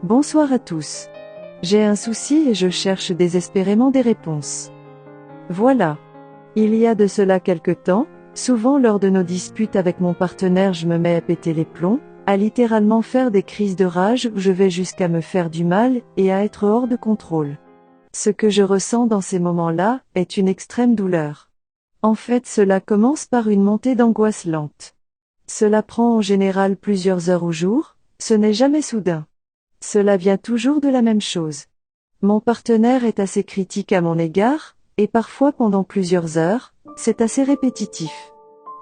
Bonsoir à tous. J'ai un souci et je cherche désespérément des réponses. Voilà. Il y a de cela quelque temps, souvent lors de nos disputes avec mon partenaire, je me mets à péter les plombs, à littéralement faire des crises de rage où je vais jusqu'à me faire du mal et à être hors de contrôle. Ce que je ressens dans ces moments-là est une extrême douleur. En fait, cela commence par une montée d'angoisse lente. Cela prend en général plusieurs heures ou jours, ce n'est jamais soudain. Cela vient toujours de la même chose. Mon partenaire est assez critique à mon égard, et parfois pendant plusieurs heures, c'est assez répétitif.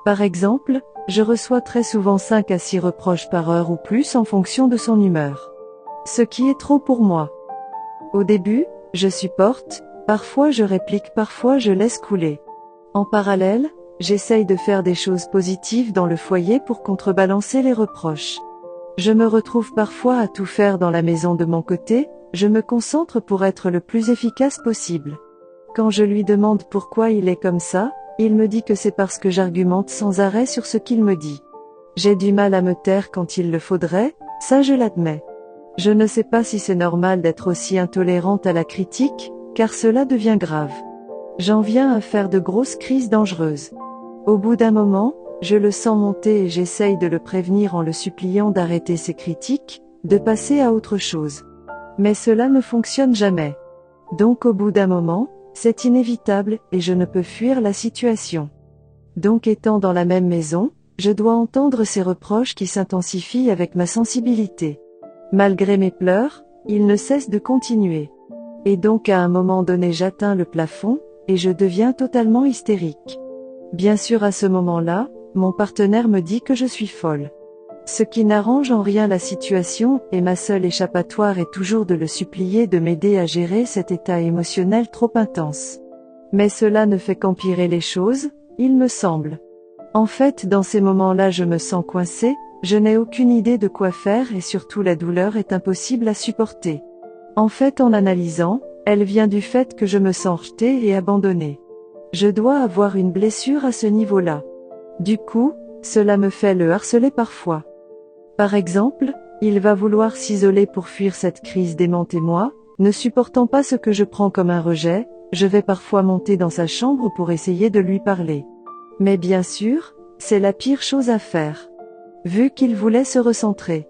Par exemple, je reçois très souvent 5 à 6 reproches par heure ou plus en fonction de son humeur. Ce qui est trop pour moi. Au début, je supporte, parfois je réplique, parfois je laisse couler. En parallèle, j'essaye de faire des choses positives dans le foyer pour contrebalancer les reproches. Je me retrouve parfois à tout faire dans la maison de mon côté, je me concentre pour être le plus efficace possible. Quand je lui demande pourquoi il est comme ça, il me dit que c'est parce que j'argumente sans arrêt sur ce qu'il me dit. J'ai du mal à me taire quand il le faudrait, ça je l'admets. Je ne sais pas si c'est normal d'être aussi intolérante à la critique, car cela devient grave. J'en viens à faire de grosses crises dangereuses. Au bout d'un moment, je le sens monter et j'essaye de le prévenir en le suppliant d'arrêter ses critiques, de passer à autre chose. Mais cela ne fonctionne jamais. Donc au bout d'un moment, c'est inévitable et je ne peux fuir la situation. Donc étant dans la même maison, je dois entendre ces reproches qui s'intensifient avec ma sensibilité. Malgré mes pleurs, il ne cesse de continuer. Et donc à un moment donné j'atteins le plafond, et je deviens totalement hystérique. Bien sûr à ce moment-là, mon partenaire me dit que je suis folle. Ce qui n'arrange en rien la situation et ma seule échappatoire est toujours de le supplier de m'aider à gérer cet état émotionnel trop intense. Mais cela ne fait qu'empirer les choses, il me semble. En fait, dans ces moments-là je me sens coincée, je n'ai aucune idée de quoi faire et surtout la douleur est impossible à supporter. En fait, en analysant, elle vient du fait que je me sens rejetée et abandonnée. Je dois avoir une blessure à ce niveau-là. Du coup, cela me fait le harceler parfois. Par exemple, il va vouloir s'isoler pour fuir cette crise démente et moi, ne supportant pas ce que je prends comme un rejet, je vais parfois monter dans sa chambre pour essayer de lui parler. Mais bien sûr, c'est la pire chose à faire. Vu qu'il voulait se recentrer.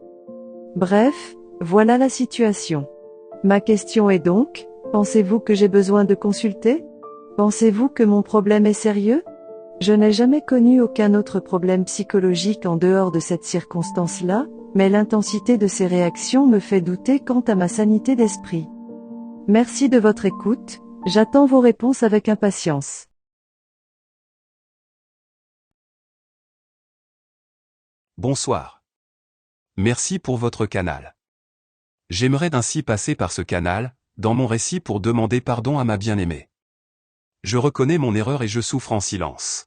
Bref, voilà la situation. Ma question est donc, pensez-vous que j'ai besoin de consulter ? Pensez-vous que mon problème est sérieux ? Je n'ai jamais connu aucun autre problème psychologique en dehors de cette circonstance-là, mais l'intensité de ces réactions me fait douter quant à ma sanité d'esprit. Merci de votre écoute, j'attends vos réponses avec impatience. Bonsoir. Merci pour votre canal. J'aimerais ainsi passer par ce canal, dans mon récit pour demander pardon à ma bien-aimée. Je reconnais mon erreur et je souffre en silence.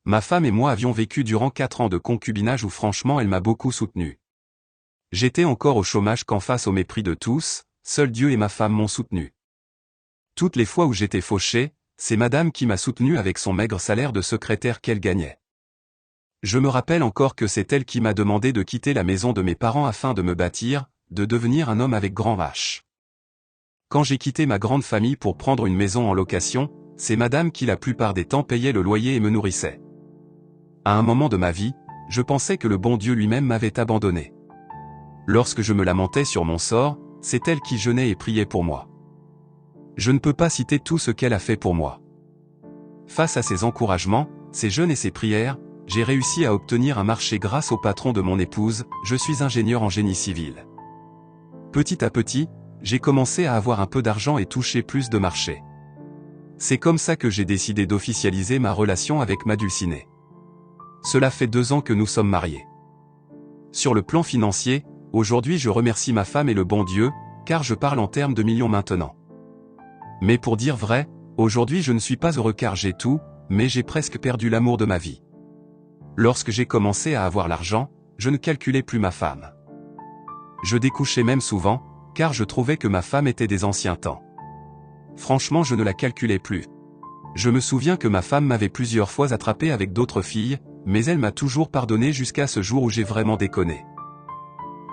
Ma femme et moi avions vécu durant 4 ans de concubinage où franchement elle m'a beaucoup soutenu. J'étais encore au chômage quand face au mépris de tous, seul Dieu et ma femme m'ont soutenu. Toutes les fois où j'étais fauché, c'est madame qui m'a soutenu avec son maigre salaire de secrétaire qu'elle gagnait. Je me rappelle encore que c'est elle qui m'a demandé de quitter la maison de mes parents afin de me bâtir, de devenir un homme avec grand H. Quand j'ai quitté ma grande famille pour prendre une maison en location, c'est madame qui la plupart des temps payait le loyer et me nourrissait. À un moment de ma vie, je pensais que le bon Dieu lui-même m'avait abandonné. Lorsque je me lamentais sur mon sort, c'est elle qui jeûnait et priait pour moi. Je ne peux pas citer tout ce qu'elle a fait pour moi. Face à ses encouragements, ses jeûnes et ses prières, j'ai réussi à obtenir un marché grâce au patron de mon épouse, je suis ingénieur en génie civil. Petit à petit, j'ai commencé à avoir un peu d'argent et toucher plus de marchés. C'est comme ça que j'ai décidé d'officialiser ma relation avec ma dulcinée. Cela fait 2 ans que nous sommes mariés. Sur le plan financier, aujourd'hui je remercie ma femme et le bon Dieu, car je parle en termes de millions maintenant. Mais pour dire vrai, aujourd'hui je ne suis pas heureux car j'ai tout, mais j'ai presque perdu l'amour de ma vie. Lorsque j'ai commencé à avoir l'argent, je ne calculais plus ma femme. Je découchais même souvent, car je trouvais que ma femme était des anciens temps. Franchement je ne la calculais plus. Je me souviens que ma femme m'avait plusieurs fois attrapé avec d'autres filles, mais elle m'a toujours pardonné jusqu'à ce jour où j'ai vraiment déconné.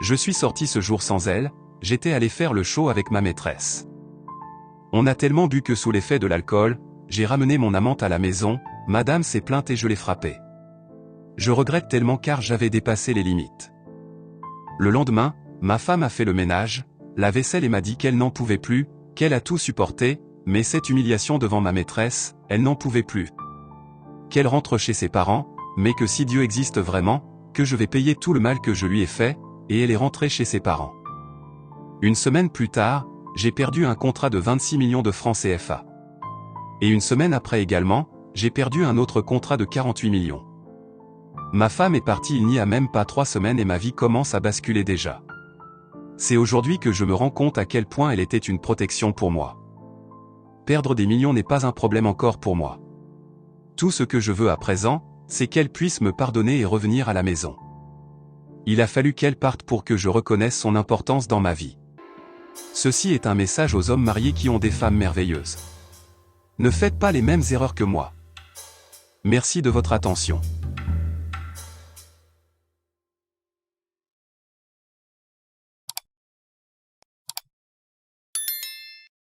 Je suis sorti ce jour sans elle, j'étais allé faire le show avec ma maîtresse. On a tellement bu que sous l'effet de l'alcool, j'ai ramené mon amante à la maison, madame s'est plainte et je l'ai frappée. Je regrette tellement car j'avais dépassé les limites. Le lendemain, ma femme a fait le ménage, la vaisselle et m'a dit qu'elle n'en pouvait plus, qu'elle a tout supporté, mais cette humiliation devant ma maîtresse, elle n'en pouvait plus. Qu'elle rentre chez ses parents, mais que si Dieu existe vraiment, que je vais payer tout le mal que je lui ai fait, et elle est rentrée chez ses parents. Une semaine plus tard, j'ai perdu un contrat de 26 millions de francs CFA. Et une semaine après également, j'ai perdu un autre contrat de 48 millions. Ma femme est partie il n'y a même pas 3 semaines et ma vie commence à basculer déjà. C'est aujourd'hui que je me rends compte à quel point elle était une protection pour moi. Perdre des millions n'est pas un problème encore pour moi. Tout ce que je veux à présent, c'est qu'elle puisse me pardonner et revenir à la maison. Il a fallu qu'elle parte pour que je reconnaisse son importance dans ma vie. Ceci est un message aux hommes mariés qui ont des femmes merveilleuses. Ne faites pas les mêmes erreurs que moi. Merci de votre attention.